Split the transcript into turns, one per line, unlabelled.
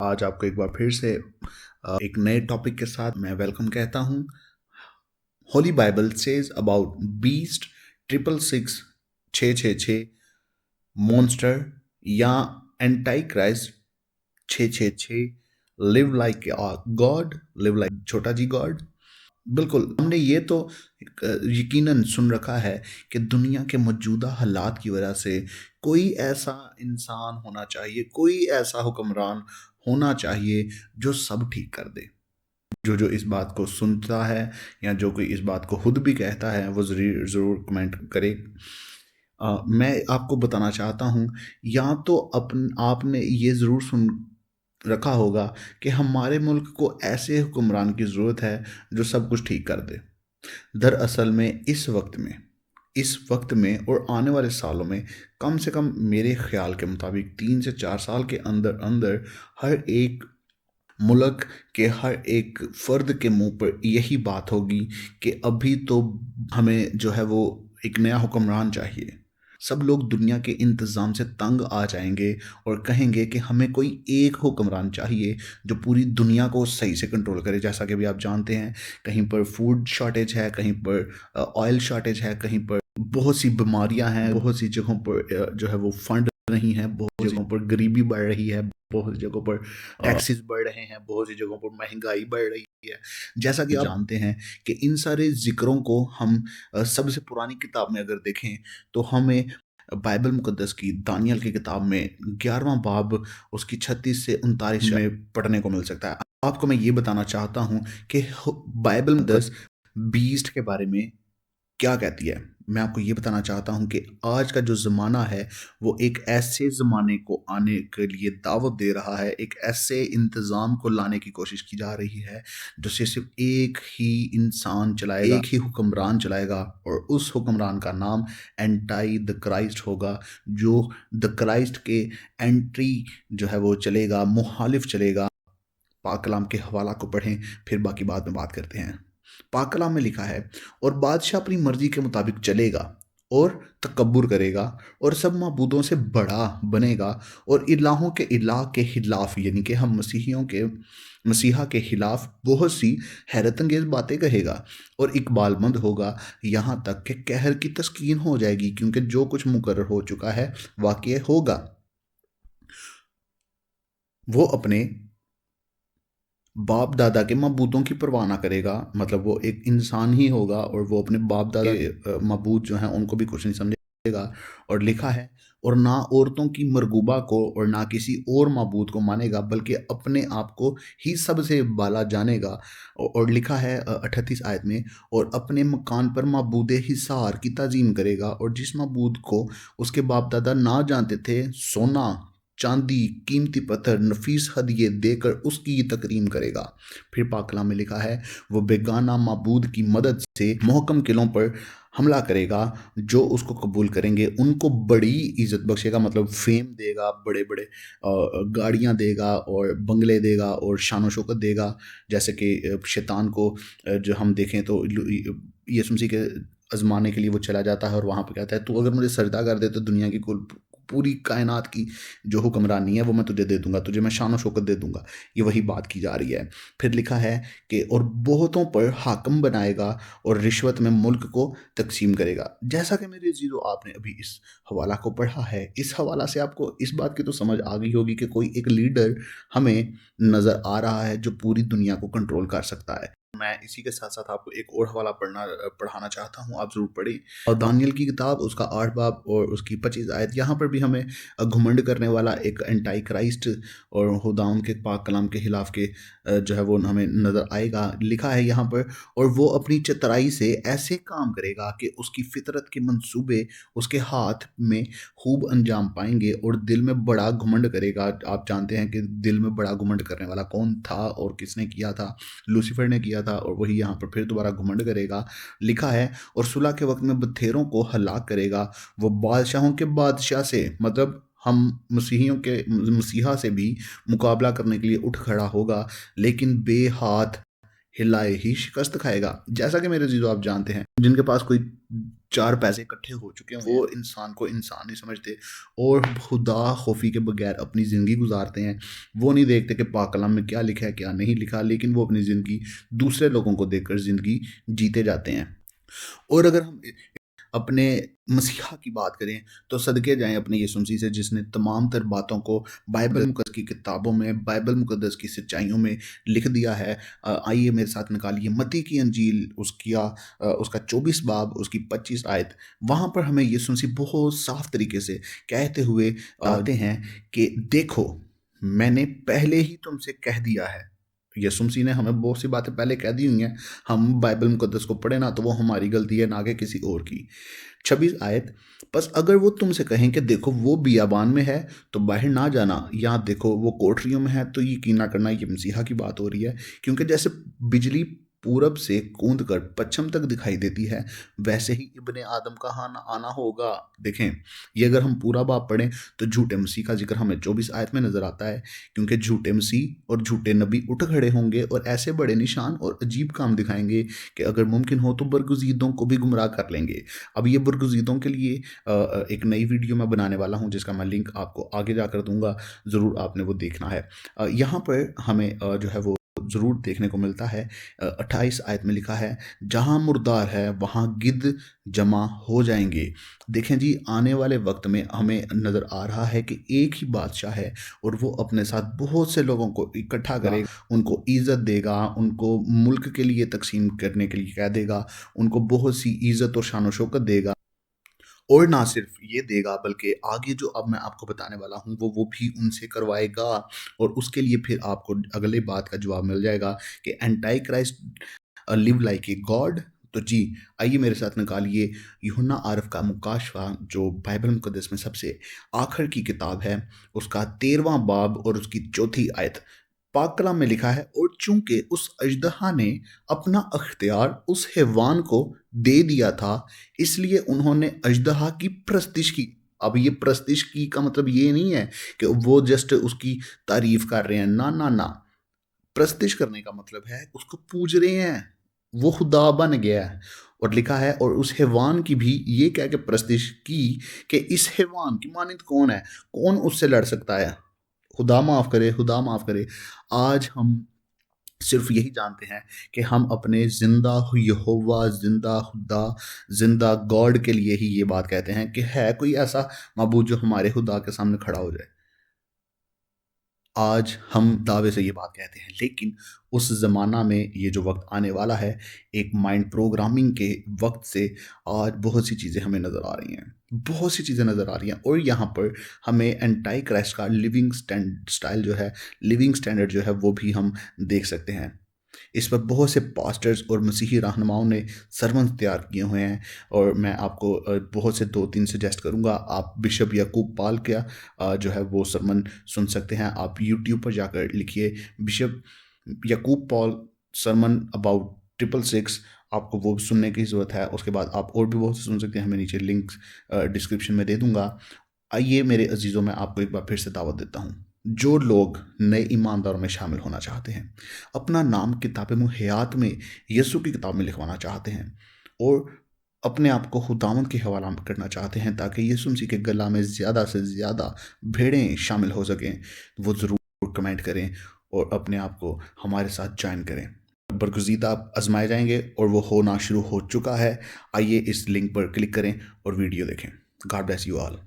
आज आपको एक बार फिर से एक नए टॉपिक के साथ मैं वेलकम कहता हूँ। Holy Bible says about beast 666 666 monster या antichrist 666 live like God, live like छोटा जी गॉड। बिल्कुल, हमने ये तो यकीनन सुन रखा है कि दुनिया के मौजूदा हालात की वजह से कोई ऐसा इंसान होना चाहिए, कोई ऐसा हुक्मरान होना चाहिए जो सब ठीक कर दे। जो इस बात को सुनता है या जो कोई इस बात को खुद भी कहता है वो ज़रूर कमेंट करे। मैं आपको बताना चाहता हूँ, या तो आपने ये ज़रूर सुन रखा होगा कि हमारे मुल्क को ऐसे हुक्मरान की ज़रूरत है जो सब कुछ ठीक कर दे। दरअसल में इस वक्त में और आने वाले सालों में कम से कम मेरे ख्याल के मुताबिक 3 से 4 साल के अंदर अंदर हर एक मुल्क के हर एक फ़र्द के मुंह पर यही बात होगी कि अभी तो हमें जो है वो एक नया हुक्मरान चाहिए। सब लोग दुनिया के इंतज़ाम से तंग आ जाएंगे और कहेंगे कि हमें कोई एक हुक्मरान चाहिए जो पूरी दुनिया को सही से कंट्रोल करे। जैसा कि अभी आप जानते हैं, कहीं पर फूड शॉर्टेज है, कहीं पर ऑयल शॉर्टेज है, कहीं पर बहुत सी बीमारियां हैं, बहुत सी जगहों पर जो है वो फंड नहीं है, बहुत जगहों पर गरीबी बढ़ रही है, बहुत सी जगहों पर टैक्सेस बढ़ रहे हैं, बहुत सी जगहों पर महंगाई बढ़ रही है। जैसा कि आप जानते हैं कि इन सारे जिक्रों को हम सबसे पुरानी किताब में अगर देखें तो हमें बाइबल मुकद्दस की दानियल की किताब में 11वां बाब उसकी 36 से 39 में पढ़ने को मिल सकता है। आपको मैं ये बताना चाहता हूँ कि बाइबल मुकद्दस बीस्ट के बारे में क्या कहती है। मैं आपको ये बताना चाहता हूँ कि आज का जो ज़माना है वो एक ऐसे ज़माने को आने के लिए दावत दे रहा है, एक ऐसे इंतज़ाम को लाने की कोशिश की जा रही है जो सिर्फ एक ही इंसान चलाएगा, एक ही हुक्मरान चलाएगा, और उस हुक्मरान का नाम एंटाई द क्राइस्ट होगा। जो द क्राइस्ट के एंट्री जो है वो चलेगा, मुखालिफ चलेगा। पाक कलाम के हवाला को पढ़ें, फिर बाकी बाद में बात करते हैं। पाक कलाम में लिखा है, और बादशाह अपनी मर्जी के मुताबिक चलेगा और तकब्बुर करेगा और सब माबूदों से बड़ा बनेगा और इलाहों के इलाह के खिलाफ, यानी कि हम मसीहा के खिलाफ बहुत सी हैरत अंगेज बातें कहेगा और इकबालमंद होगा, यहाँ तक कि कहर की तस्कीन हो जाएगी, क्योंकि जो कुछ मुकर्रर हो चुका है वाक़ई होगा। वो अपने बाप दादा के मबूतों की परवाह ना करेगा, मतलब वो एक इंसान ही होगा और वो अपने बाप दादा के मबूत जो हैं उनको भी कुछ नहीं समझेगा। और लिखा है, और ना औरतों की मरगूबा को और ना किसी और मबूत को मानेगा, बल्कि अपने आप को ही सबसे बाला जानेगा। और लिखा है 38 आयत में, और अपने मकान पर मबूद हिसार की ताजीम करेगा, और जिस मबूद को उसके बाप दादा ना जानते थे सोना चांदी कीमती पत्थर नफीस हदिये देकर उसकी तकरीम करेगा। फिर पाक कलाम में लिखा है, वो बेगाना माबूद की मदद से मोहकम किलों पर हमला करेगा, जो उसको कबूल करेंगे उनको बड़ी इज्जत बख्शेगा, मतलब फेम देगा, बड़े बड़े गाड़ियाँ देगा और बंगले देगा और शान शौकत देगा। जैसे कि शैतान को जो हम देखें तो यीशु मसीह के आजमाने के लिए वो चला जाता है और वहाँ पे कहता है, तू अगर मुझे सजदा कर दे तो दुनिया की कुल पूरी कायनात की जो हुक्मरानी है वो मैं तुझे दे दूंगा, तुझे मैं शान शौकत दे दूंगा। ये वही बात की जा रही है। फिर लिखा है कि और बहुतों पर हाकम बनाएगा और रिश्वत में मुल्क को तकसीम करेगा। जैसा कि मेरे जीरो आपने अभी इस हवाला को पढ़ा है, इस हवाला से आपको इस बात की तो समझ आ गई होगी कि कोई एक लीडर हमें नज़र आ रहा है जो पूरी दुनिया को कंट्रोल कर सकता है। मैं इसी के साथ साथ आपको एक और हवाला पढ़ाना चाहता हूँ, आप ज़रूर पढ़ें। और दानियल की किताब उसका 8 बाब और उसकी 25 आयत, यहाँ पर भी हमें घुमंड करने वाला एक एंटाई क्राइस्ट और खुदाउन के पाक कलाम के खिलाफ के जो है वो हमें नज़र आएगा। लिखा है यहाँ पर, और वो अपनी चतुराई से ऐसे काम करेगा कि उसकी फितरत के मंसूबे उसके हाथ में खूब अंजाम पाएंगे और दिल में बड़ा घुमंड करेगा। आप जानते हैं कि दिल में बड़ा घुमंड करने वाला कौन था और किसने किया था? लूसीफर ने किया था, और वही यहाँ पर फिर दोबारा घुमंड करेगा। लिखा है, और सुलह के वक्त में बथेरों को हलाक करेगा, वो बादशाहों के बादशाह से, मतलब हम मसीहा से भी मुकाबला करने के लिए उठ खड़ा होगा, लेकिन बेहाथ हिलाए ही शिकस्त खाएगा। जैसा कि मेरे जीजो आप जानते हैं, जिनके पास कोई 4 पैसे इकट्ठे हो चुके हैं वो इंसान को इंसान नहीं समझते और खुदा खौफी के बगैर अपनी ज़िंदगी गुजारते हैं। वो नहीं देखते कि पाक कलाम में क्या लिखा है क्या नहीं लिखा, लेकिन वो अपनी ज़िंदगी दूसरे लोगों को देखकर ज़िंदगी जीते जाते हैं। और अगर हम अपने मसीहा की बात करें तो सदके जाएं अपने यीशु मसीह से, जिसने तमाम तर बातों को बाइबल मुकद्दस की किताबों में, बाइबल मुकद्दस की सच्चाइयों में लिख दिया है। आइए मेरे साथ निकालिए मत्ती की अंजील, उसका 24 बाब, उसकी 25 आयत। वहाँ पर हमें यीशु मसीह बहुत साफ तरीके से कहते हुए आते हैं कि देखो मैंने पहले ही तुमसे कह दिया है। यीशु मसीह ने हमें बहुत सी बातें पहले कह दी हुई हैं। हम बाइबल मुकद्दस को पढ़े ना तो वो हमारी गलती है ना कि किसी और की। 26 आयत, बस अगर वो तुमसे कहें कि देखो वो बियाबान में है तो बाहर ना जाना, या देखो वो कोठरियों में है तो यकीन ना करना। ये मसीहा की बात हो रही है, क्योंकि जैसे बिजली पूरब से कूद कर पश्चिम तक दिखाई देती है, वैसे ही इब्ने आदम का आना होगा। देखें, ये अगर हम पूरा बाब पढ़ें तो झूठे मसीह का जिक्र हमें 24 आयत में नजर आता है, क्योंकि झूठे मसीह और झूठे नबी उठ खड़े होंगे और ऐसे बड़े निशान और अजीब काम दिखाएंगे कि अगर मुमकिन हो तो बरगुज़ीदों को भी गुमराह कर लेंगे। अब ये बरगुज़ीदों के लिए एक नई वीडियो मैं बनाने वाला हूँ, जिसका मैं लिंक आपको आगे जाकर दूंगा, ज़रूर आपने वो देखना है। यहाँ पर हमें जो है वो ज़रूर देखने को मिलता है। 28 आयत में लिखा है, जहाँ मुर्दार है वहाँ गिद्ध जमा हो जाएंगे। देखें जी, आने वाले वक्त में हमें नज़र आ रहा है कि एक ही बादशाह है और वो अपने साथ बहुत से लोगों को इकट्ठा करेगा, उनको इज़्ज़त देगा, उनको मुल्क के लिए तकसीम करने के लिए कह देगा, उनको बहुत सी इज़्ज़त और शान शौकत देगा। और ना सिर्फ ये देगा बल्कि आगे जो अब मैं आपको बताने वाला हूँ वो भी उनसे करवाएगा। और उसके लिए फिर आपको अगले बात का जवाब मिल जाएगा कि anti Christ live like a god. तो जी, आइए मेरे साथ निकालिए यूहन्ना आरफ का मुकाशवा, जो बाइबल मुकद्दस में सबसे आखिर की किताब है, उसका 13वां बाब और उसकी 4थी आयत। पाक कलाम में लिखा है, और चूंकि उस अजदहा ने अपना अख्तियार उस हैवान को दे दिया था, इसलिए उन्होंने अजदहा की प्रस्तिश की। अब ये प्रस्तिश की का मतलब ये नहीं है कि वो जस्ट उसकी तारीफ कर रहे हैं, ना ना ना। प्रस्तिश करने का मतलब है उसको पूज रहे हैं, वो खुदा बन गया है। और लिखा है, और उस हैवान की भी ये कह के प्रस्तिश की कि इस हैवान की मानिंद कौन है, कौन उससे लड़ सकता है। खुदा माफ़ करे, खुदा माफ़ करे। आज हम सिर्फ यही जानते हैं कि हम अपने जिंदा यहोवा, जिंदा खुदा, जिंदा गॉड के लिए ही ये बात कहते हैं कि है कोई ऐसा माबूद जो हमारे खुदा के सामने खड़ा हो जाए। आज हम दावे से ये बात कहते हैं, लेकिन उस ज़माना में ये जो वक्त आने वाला है, एक माइंड प्रोग्रामिंग के वक्त से आज बहुत सी चीज़ें हमें नज़र आ रही हैं, बहुत सी चीज़ें नज़र आ रही हैं। और यहाँ पर हमें एंटाई क्राइस्ट का लिविंग स्टाइल जो है, लिविंग स्टैंडर्ड जो है, वो भी हम देख सकते हैं। इस पर बहुत से पास्टर्स और मसीही रहनुमाओं ने सरमन तैयार किए हुए हैं, और मैं आपको बहुत से 2-3 सजेस्ट करूंगा। आप बिशप याकूब पाल का जो है वो सरमन सुन सकते हैं। आप यूट्यूब पर जाकर लिखिए Bishop Yakub Paul sermon about 666, आपको वो सुनने की ज़रूरत है। उसके बाद आप और भी बहुत से सुन सकते हैं, हमें नीचे लिंक डिस्क्रिप्शन में दे दूंगा। आइए मेरे अजीज़ों, मैं आपको एक बार फिर से दावत देता हूँ, जो लोग नए ईमानदारों में शामिल होना चाहते हैं, अपना नाम किताब हयात में यीशु की किताब में लिखवाना चाहते हैं, और अपने आप को खुदावंद के हवाला करना चाहते हैं, ताकि यीशु मसीह के गला में ज़्यादा से ज़्यादा भेड़ें शामिल हो सकें, वो ज़रूर कमेंट करें और अपने आप को हमारे साथ ज्वाइन करें। बरगुज़ीदा आजमाए जाएंगे और वो होना शुरू हो चुका है। आइए इस लिंक पर क्लिक करें और वीडियो देखें। God bless you all.